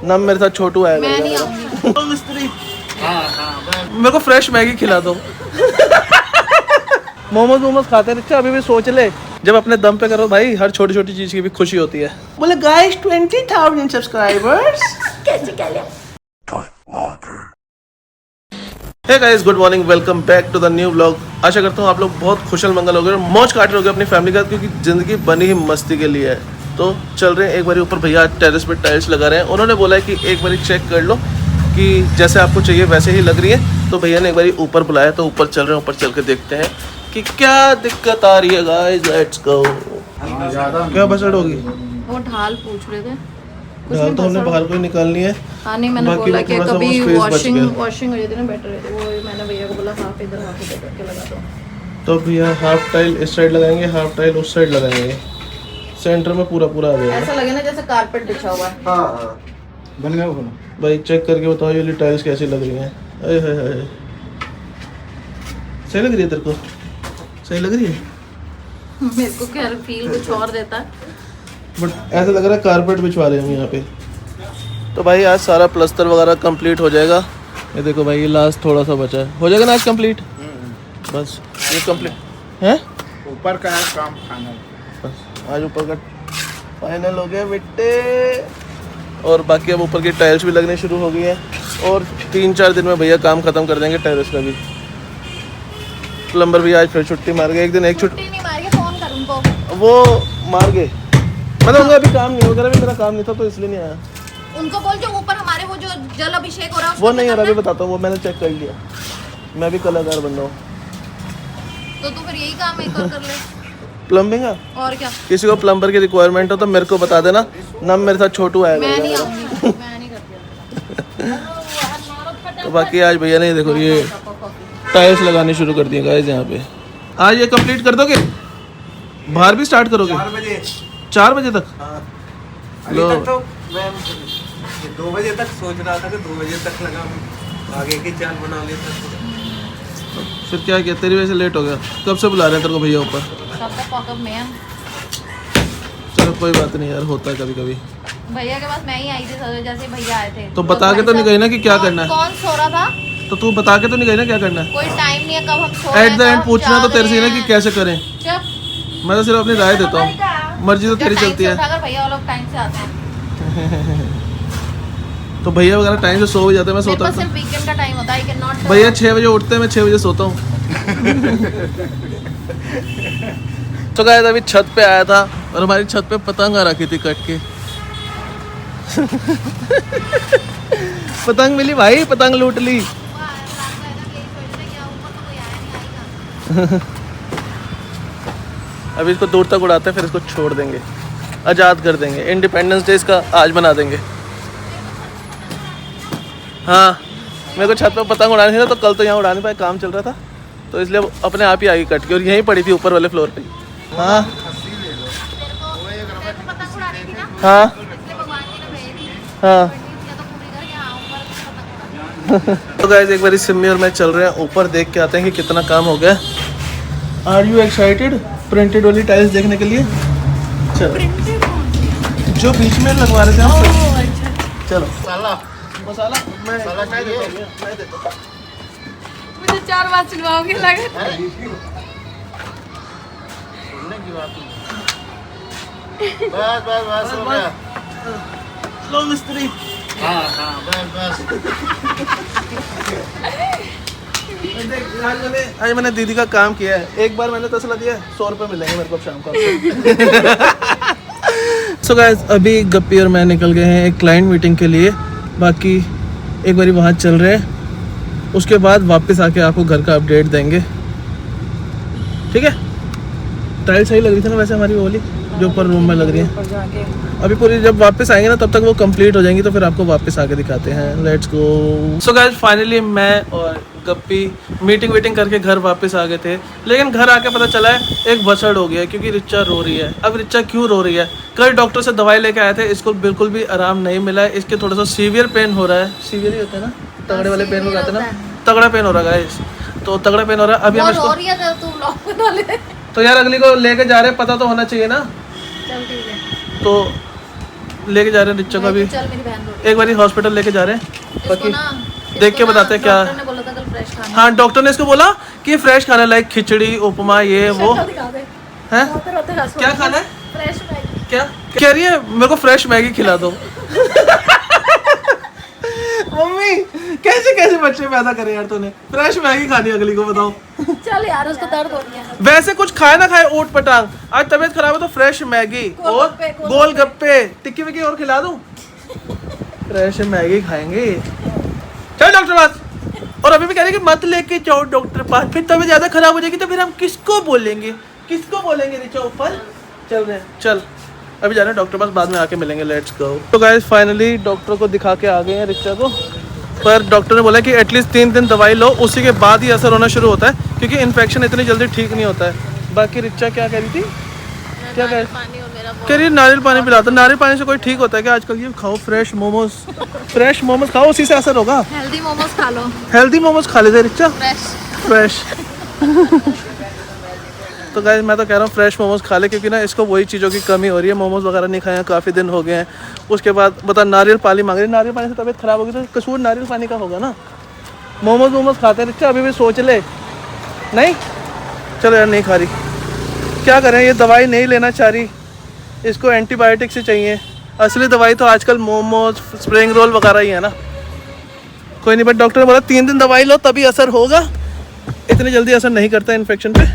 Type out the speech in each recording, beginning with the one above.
ना मेरे साथ छोटू आएगा। मैं नहीं आऊंगी। मिस्त्री मेरे को फ्रेश मैगी खिला दो। मोमोज खाते हैं अभी भी सोच ले, जब अपने दम पे करो भाई, हर छोटी छोटी चीज की भी खुशी होती है। बोले गाइस 20,000 सब्सक्राइबर्स। कैसे कर लिया? Hey guys, good morning, welcome back to the new vlog. आशा करता हूँ आप लोग बहुत खुशल मंगल हो गए, मौज काट रहे हो अपनी फैमिली का, क्योंकि जिंदगी बनी ही मस्ती के लिए है। तो चल रहे हैं एक बार ऊपर, भैया टेरेस पे टाइल्स लगा रहे हैं। उन्होंने बोला है कि एक बार चेक कर लो कि जैसे आपको चाहिए वैसे ही लग रही है। तो भैया ने एक बार ऊपर बुलाया, तो ऊपर चल रहे हैं। ऊपर चल के देखते हैं कि क्या दिक्कत आ रही है। Guys let's go. क्या बजट होगी? वो ढाल पूछ रहे थे। ढाल तो हमने बाहर को ही निकालनी है। हाँ नहीं, मैंने बोला कि कभी वॉशिंग हो जाती है ना, बेटर रहती है। वो मैंने भैया को बोला हाफ इधर करके लगा दो। तो भैया हाफ टाइल इस साइड लगाएंगे, हाफ टाइल उस साइड लगाएंगे। सेंटर में पूरा पूरा आ जाएगा। ऐसा लगे ना जैसे कारपेट बिछा हुआ है। हाँ बन गया वो। भाई चेक करके बताओ ये टाइल्स कैसी लग रही हैं। अरे हाय, सही लग रही है तेरे को? सही लग रही है? मेरे को क्या फील कुछ और देता है, बट ऐसा लग रहा है कारपेट बिछवा रहे हैं हम यहाँ पे। तो भाई आज सारा प्लस्तर वगैरह कंप्लीट हो जाएगा। ये देखो भाई, ये लास्ट थोड़ा सा बचा है, हो जाएगा ना आज कंप्लीट। बस ये कंप्लीट है, ऊपर का काम फाइनल। बस आज ऊपर का फाइनल हो गया बेटे। और बाकी अब ऊपर की टाइल्स भी लगने शुरू हो गई है, और 3-4 दिन में भैया काम खत्म कर देंगे टेरेस का भी। प्लम्बर भी आज फिर छुट्टी मार गए। एक दिन एक छुट्टी नहीं मार के फोन कर उनको। वो मार गए, मतलब अभी काम नहीं वगैरह भी, मेरा काम नहीं था तो इसलिए नहीं आया। उनको बोल जो ऊपर हमारे वो जो जल अभिषेक हो रहा है वो नहीं हो रहा, अभी बताता हूँ, वो मैंने चेक कर लिया। मैं भी कलाकार बन रहा हूँ। तो तू फिर यही काम एक और कर ले। प्लम्बिंग है और क्या? किसी को प्लम्बर की रिक्वायरमेंट हो तो मेरे को बता देना ना, मेरे साथ छोटू आएगा। मैं नहीं आऊंगी, मैं नहीं करती। तो बाकी आज भैया ने देखो ये टाइल्स लगानी शुरू कर दिए गाइस यहाँ पे। आज ये कंप्लीट कर दोगे? बाहर भी स्टार्ट करोगे? 4 बजे तक? लो तो मैं 2 बजे तक सोच रहा था कि 2 बजे तक लगा, आगे की चाल बना लेता। फिर क्या किया, तेरी वजह से लेट हो गया। कब से बुला रहे हैं तेरे को भैया ऊपर? चलो कोई बात नहीं यार, होता है कभी कभी। भैया के पास मैं ही आई थी, जैसे भैया आए थे। तो बता के तो नहीं गई ना कि क्या करना है? कौन सो रहा था? तो तू बता के तो नहीं गई ना क्या करना है? कोई टाइम नहीं है कब हम सो रहे हैं। एट द एंड पूछना तो तेरे से ना कि कैसे करें। चुप। मैं तो सिर्फ अपनी राय देता हूँ, मर्जी तो तेरी चलती है। अगर भैया वो लोग टाइम से आते हैं तो भैया वगैरह टाइम से सो भी जाते हैं, मैं सोता हूँ। सिर्फ वीकेंड का टाइम होता है, I cannot। भैया 6 बजे उठते हैं, मैं 6 बजे सोता हूँ। तो गाइस अभी छत पे आया था, और हमारी छत पे पतंग आ रखी थी कट के। पतंग मिली भाई, पतंग लूट ली। अभी इसको दूर तक उड़ाते हैं, फिर इसको छोड़ देंगे, आज़ाद कर देंगे। इंडिपेंडेंस डे इसका आज बना देंगे। हाँ मेरे को छत पे पतंग उड़ानी थी ना, तो कल तो यहाँ उड़ा नहीं पाए, काम चल रहा था, तो इसलिए वो अपने आप ही आगे कट के, और यहीं पड़ी थी ऊपर वाले फ्लोर पे। हाँ हाँ हाँ। तो गाइस एक बारी सिम्मी और मैं चल रहे हैं ऊपर, देख के आते हैं कि कितना काम हो गया। आर यू एक्साइटेड प्रिंटेड वाली टाइल्स देखने के लिए? चलो जो बीच में लगवा रहे थे हम। चलो मसाला मैं देता हूँ। मुझे 4 बार चिल्लाओगे लगे। बस हो गया। लो मिस्त्री। हाँ बस। आज मैंने दीदी का काम किया है। एक बार मैंने तसला दिया, 100 रुपये मिलेंगे मेरे को शाम को। सो गाइस अभी गप्पी और मैं निकल गए हैं एक क्लाइंट मीटिंग के लिए। बाकी एक बारी वहाँ चल रहे हैं, उसके बाद वापस आके आपको घर का अपडेट देंगे, ठीक है? टाइल सही लग रही थी ना वैसे हमारी, वो वाली जो ऊपर रूम में लग रही है। अभी पूरी जब वापस आएंगे ना, तब तक वो कंप्लीट हो जाएंगी, तो फिर आपको वापस आके दिखाते हैं। Let's go. So guys finally मैं और गप्पी मीटिंग करके घर वापस आ गए थे, लेकिन घर आके पता चला है एक बसड़ हो गया, क्योंकि रिचा रो रही है। अब रिचा क्यों रो रही है? कल डॉक्टर से दवाई लेके आए थे, इसको बिल्कुल भी आराम नहीं मिला है। इसके थोड़ा सा सीवियर पेन हो रहा है। सीवियर ही होता है ना, तगड़े वाले पेन हो जाते हैं ना, तगड़ा पेन हो रहा है गाइस। तो तगड़ा पेन हो रहा है। अभी हम इसको तो यार अगली को लेके जा रहे हैं, पता तो होना चाहिए ना। चल ठीक है। तो लेके जा रहे हैं रिचा को अभी, चल मेरी बहन रोटी एक बार हॉस्पिटल लेके जा रहे हैं। इसको बाकी ना देख के बताते हैं क्या। डॉक्टर ने बोला था कल फ्रेश खाना। हाँ डॉक्टर ने इसको बोला कि फ्रेश खाना, लाइक खिचड़ी, उपमा, ये वो है। क्या खाना है? Fresh Maggi. क्या कह रही है? मेरे को फ्रेश मैगी खिला दो। मम्मी कैसे कैसे बच्चे पैदा करे यार तूने, फ्रेश मैगी खानी अगली को बताओ। चल यार उसको दर्द हो रही है। वैसे कुछ खाए ना खाए ऊट पटांग, आज तबीयत खराब है तो फ्रेश मैगी और गोलगप्पे टिक्की विक्की और खिला दूं। फ्रेश मैगी खाएंगे। चल डॉक्टर पास। और अभी भी कह रहे कि मत लेके जाओ डॉक्टर पास, फिर तबीयत ज्यादा खराब हो जाएगी तो फिर हम किसको बोलेंगे रिचा ऊपर। चल रहे हैं, चल अभी जा रहे हैं डॉक्टर पास, बाद में आके मिलेंगे। Let's go. तो गाइस फाइनली डॉक्टर को दिखा के आ गए हैं रिचा को, पर डॉक्टर ने बोला कि एटलीस्ट 3 दिन दवाई लो, उसी के बाद ही असर होना शुरू होता है, क्योंकि इन्फेक्शन इतनी जल्दी ठीक नहीं होता है। बाकी रिचा क्या कह रही थी? क्या कह रही है? नारियल पानी पिलाता। नारियल पानी से कोई ठीक होता है क्या? आजकल ये खाओ फ्रेश मोमोज खाओ, उसी से असर होगा। हेल्दी मोमोज खा लो। हेल्दी मोमोज खा लेते रिचा, फ्रेश। तो गाइस मैं तो कह रहा हूँ फ्रेश मोमोज खा ले, क्योंकि ना इसको वही चीज़ों की कमी हो रही है। मोमोज वगैरह नहीं खाए हैं काफ़ी दिन हो गए हैं। उसके बाद बता नारियल पानी मांग रही है। नारियल पानी से तबीयत खराब होगी तो कसूर नारियल पानी का होगा ना। मोमोज खाते हैं रिचा, अभी भी सोच ले। नहीं चलो यार नहीं खा रही, क्या करें, ये दवाई नहीं लेना चाह रही, इसको एंटीबायोटिक से चाहिए। असली दवाई तो आजकल मोमोज, स्प्रिंग रोल वगैरह ही है ना। कोई नहीं, बट डॉक्टर ने बोला 3 दिन दवाई लो तभी असर होगा, इतनी जल्दी असर नहीं करता इन्फेक्शन पे।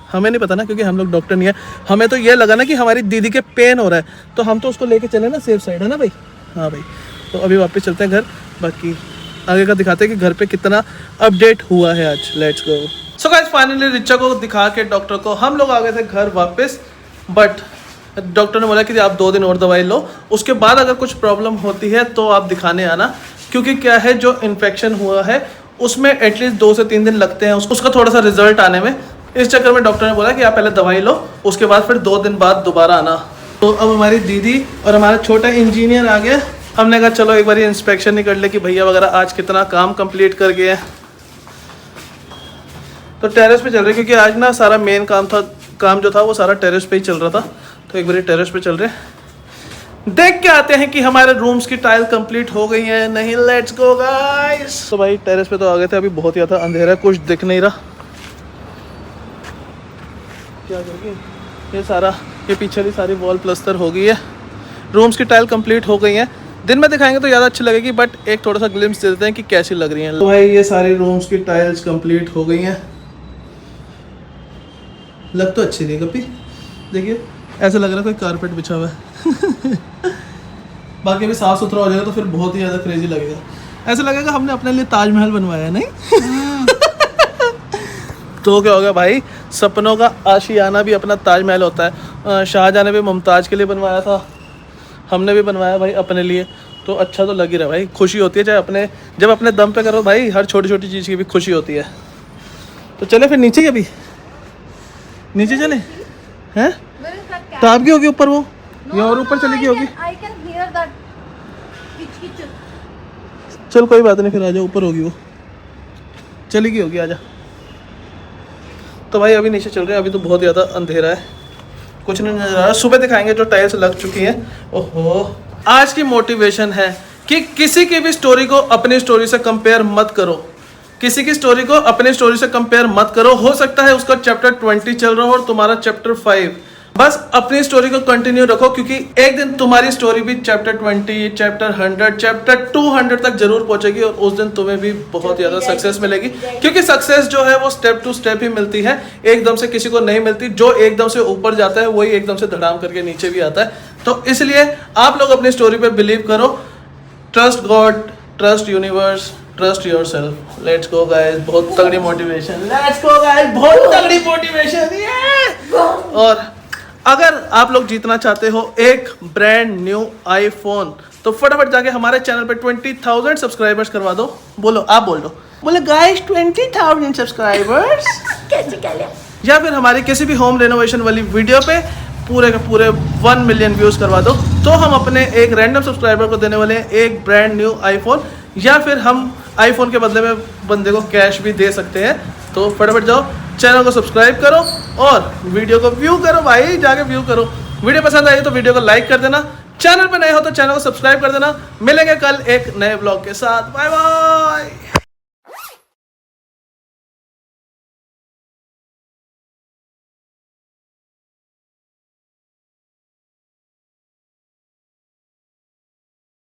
हमें नहीं पता ना, क्योंकि हम लोग डॉक्टर नहीं है। हमें तो ये लगा ना कि हमारी दीदी के पेन हो रहा है, तो हम तो उसको लेके चले ना सेफ साइड, है ना भाई। हाँ भाई, तो अभी वापस चलते हैं घर, बाकी आगे का दिखाते हैं कि घर पे कितना अपडेट हुआ है आज। Let's go. So guys finally Richa को दिखा के डॉक्टर को हम लोग आ गए थे घर वापस, बट डॉक्टर ने बोला कि आप 2 दिन और दवाई लो, उसके बाद अगर कुछ प्रॉब्लम होती है तो आप दिखाने आना, क्योंकि क्या है जो इन्फेक्शन हुआ है उसमें एटलीस्ट 2 से 3 दिन लगते हैं उसका थोड़ा सा रिजल्ट आने में। इस चक्कर में डॉक्टर ने बोला कि आप पहले दवाई लो, उसके बाद फिर 2 दिन बाद दोबारा आना। तो अब हमारी दीदी और हमारा छोटा इंजीनियर आ गया। हमने कहा चलो एक बार इंस्पेक्शन ही कर ले कि भैया वगैरह आज कितना काम कंप्लीट कर गए हैं। तो टेरेस पे चल रहे, क्योंकि आज ना सारा मेन काम जो था वो सारा टेरेस पे ही चल रहा था। तो एक बार टेरेस पे चल रहे, देख के आते हैं कि हमारे रूम्स की टाइल कंप्लीट हो गई है नहीं। Let's go guys. तो भाई टेरेस पे तो आ गए थे, अभी बहुत ही ज़्यादा अंधेरा है, कुछ दिख नहीं रहा। क्या करेंगे, ये पीछे की सारी वॉल प्लस्तर हो गई है, रूम्स की टाइल कंप्लीट हो गई है। दिन में दिखाएंगे तो ज़्यादा अच्छी लगेगी, बट एक थोड़ा सा ग्लिम्स दे देते हैं कि कैसी लग रही हैं। तो भाई ये सारी रूम्स की टाइल्स कंप्लीट हो गई हैं। लग तो अच्छी नहीं कभी, देखिए ऐसा लग रहा है कोई कारपेट बिछा हुआ है। बाकी अभी साफ़ सुथरा हो जाएगा तो फिर बहुत ही ज़्यादा क्रेजी लगेगा। ऐसा लगेगा हमने अपने लिए ताजमहल बनवाया है, नहीं? तो क्या हो गया भाई, सपनों का आशियाना भी अपना ताजमहल होता है। शाहजहां ने भी मुमताज़ के लिए बनवाया था, हमने भी बनवाया भाई अपने लिए, तो अच्छा तो लग ही रहा है भाई। खुशी होती है चाहे जब अपने दम पे करो भाई, हर छोटी छोटी चीज़ की भी खुशी होती है। तो चले फिर नीचे, अभी नीचे चले हैं, तो आपकी होगी ऊपर वो, या और ऊपर चली गई होगी। चल कोई बात नहीं, फिर आ जाओ, ऊपर होगी वो, चली गई होगी, आजा। तो भाई अभी नीचे चल रहे हैं, अभी तो बहुत ज़्यादा अंधेरा है, कुछ नहीं नजर आ रहा। सुबह दिखाएंगे जो टाइल्स लग चुकी हैं। ओहो, आज की मोटिवेशन है कि किसी की भी स्टोरी को अपनी स्टोरी से कंपेयर मत करो। किसी की स्टोरी को अपनी स्टोरी से कंपेयर मत करो। हो सकता है उसका चैप्टर 20 चल रहा हो और तुम्हारा चैप्टर 5। बस अपनी स्टोरी को कंटिन्यू रखो, क्योंकि एक दिन तुम्हारी स्टोरी भी चैप्टर 20, चैप्टर 100, चैप्टर 200 तक जरूर पहुंचेगी, और उस दिन तुम्हें भी बहुत ज़्यादा सक्सेस मिलेगी। क्योंकि सक्सेस जो है वो स्टेप टू स्टेप ही मिलती है, एकदम से किसी को नहीं मिलती। जो एकदम से ऊपर जाता है वही एकदम से धड़ाम करके नीचे भी आता है। तो इसलिए आप लोग अपनी स्टोरी पे बिलीव करो। Trust God, trust universe, trust yourself. Let's go guys, बहुत तगड़ी मोटिवेशन। लेट्स गो गाइस, बहुत तगड़ी मोटिवेशन। और अगर आप लोग जीतना चाहते हो एक ब्रांड न्यू आईफोन, तो फटाफट जाके हमारे चैनल पे 20,000 सब्सक्राइबर्स करवा दो। बोलो, आप बोल दो, बोले गाइस 20,000 सब्सक्राइबर्स। या फिर हमारी किसी भी होम रेनोवेशन वाली वीडियो पे पूरे के पूरे 1 मिलियन व्यूज करवा दो, तो हम अपने एक रैंडम सब्सक्राइबर को देने वाले हैं एक ब्रांड न्यू आईफोन, या फिर हम आईफोन के बदले में बंदे को कैश भी दे सकते हैं। तो फटाफट जाओ, चैनल को सब्सक्राइब करो और वीडियो को व्यू करो भाई, जाके व्यू करो। वीडियो पसंद आई तो वीडियो को लाइक कर देना, चैनल पे नए हो तो चैनल को सब्सक्राइब कर देना। मिलेंगे कल एक नए ब्लॉग के साथ। Bye bye.